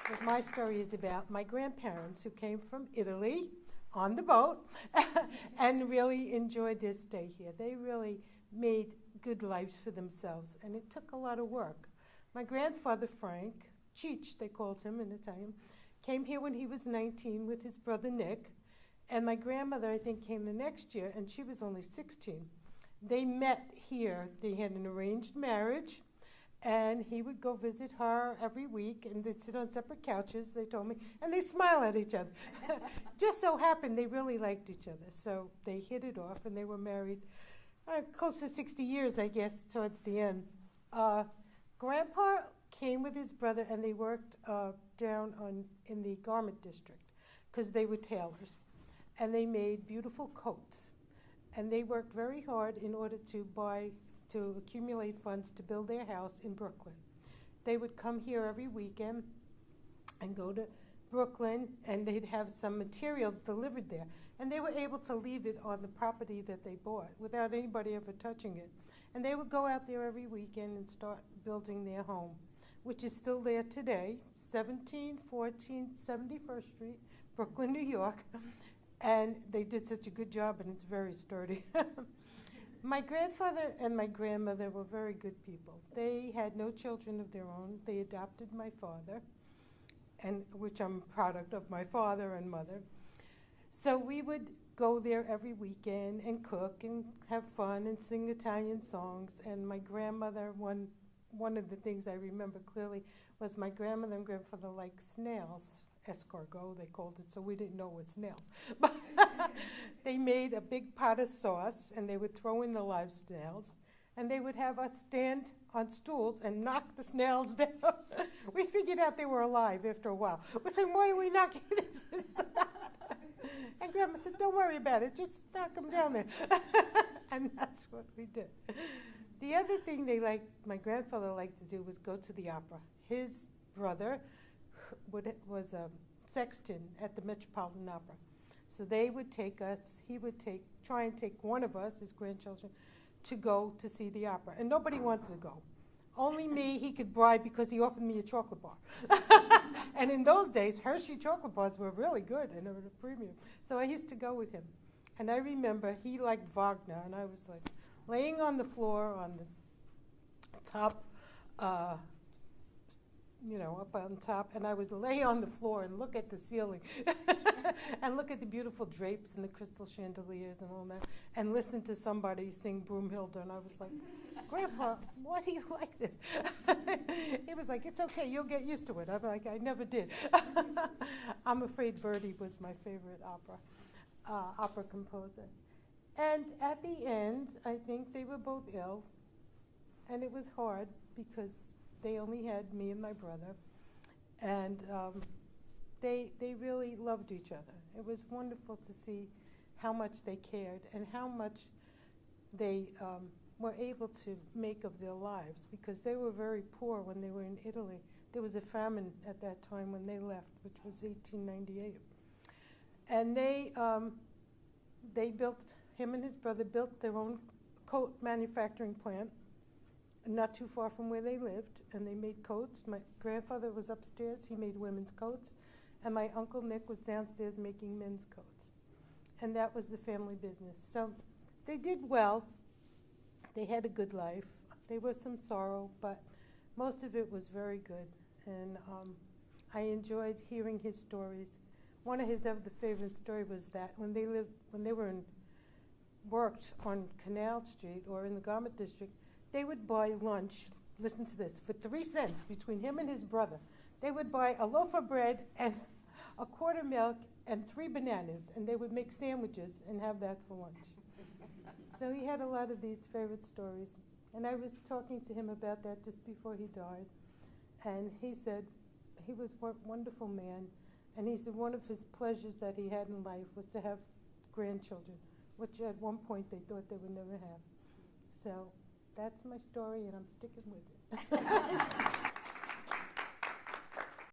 what my story is about. My grandparents, who came from Italy on the boat and really enjoyed their stay here. They really made good lives for themselves, and it took a lot of work. My grandfather, Frank, Cheech, they called him in Italian, came here when he was 19 with his brother Nick, and my grandmother, I think, came the next year, and she was only 16. They met here. They had an arranged marriage, and he would go visit her every week, and they'd sit on separate couches, they told me, and they smile at each other. Just so happened they really liked each other, so they hit it off, and they were married close to 60 years, I guess, towards the end. Grandpa came with his brother, and they worked down in the garment district, because they were tailors, and they made beautiful coats. And they worked very hard in order to accumulate funds to build their house in Brooklyn. They would come here every weekend and go to Brooklyn, and they'd have some materials delivered there. And they were able to leave it on the property that they bought without anybody ever touching it. And they would go out there every weekend and start building their home, which is still there today, 1714 71st Street, Brooklyn, New York. And they did such a good job, and it's very sturdy. My grandfather and my grandmother were very good people. They had no children of their own. They adopted my father, and which I'm a product of my father and mother. So we would go there every weekend and cook and have fun and sing Italian songs. And my grandmother, one of the things I remember clearly was my grandmother and grandfather liked snails. Escargot, they called it, so we didn't know it was snails. But they made a big pot of sauce, and they would throw in the live snails, and they would have us stand on stools and knock the snails down. We figured out they were alive after a while. We're saying, why are we knocking this? And Grandma said, don't worry about it, just knock them down there. And that's what we did. The other thing my grandfather liked to do was go to the opera. His brother was a sexton at the Metropolitan Opera. So they would take us, he would try and take one of us, his grandchildren, to go to see the opera. And nobody wanted to go. Only me he could bribe because he offered me a chocolate bar. And in those days, Hershey chocolate bars were really good and they were a premium. So I used to go with him. And I remember he liked Wagner, and I was like laying on the floor on the top, up on top, and I would lay on the floor and look at the ceiling and look at the beautiful drapes and the crystal chandeliers and all that, and listen to somebody sing Broomhilda, and I was like, Grandpa, why do you like this? He was like, it's okay, you'll get used to it. I'm like, I never did. I'm afraid Verdi was my favorite opera composer. And at the end, I think they were both ill, and it was hard because they only had me and my brother, and they really loved each other. It was wonderful to see how much they cared and how much they were able to make of their lives, because they were very poor when they were in Italy. There was a famine at that time when they left, which was 1898. And him and his brother built their own coat manufacturing plant not too far from where they lived, and they made coats. My grandfather was upstairs, he made women's coats, and my Uncle Nick was downstairs making men's coats. And that was the family business. So they did well. They had a good life. There was some sorrow, but most of it was very good. And I enjoyed hearing his stories. One of his other favorite stories was that when they worked on Canal Street or in the garment district, they would buy lunch, listen to this, for 3 cents between him and his brother. They would buy a loaf of bread and a quart of milk and 3 bananas, and they would make sandwiches and have that for lunch. So he had a lot of these favorite stories. And I was talking to him about that just before he died. And he said he was a wonderful man. And he said one of his pleasures that he had in life was to have grandchildren, which at one point they thought they would never have. So that's my story, and I'm sticking with it.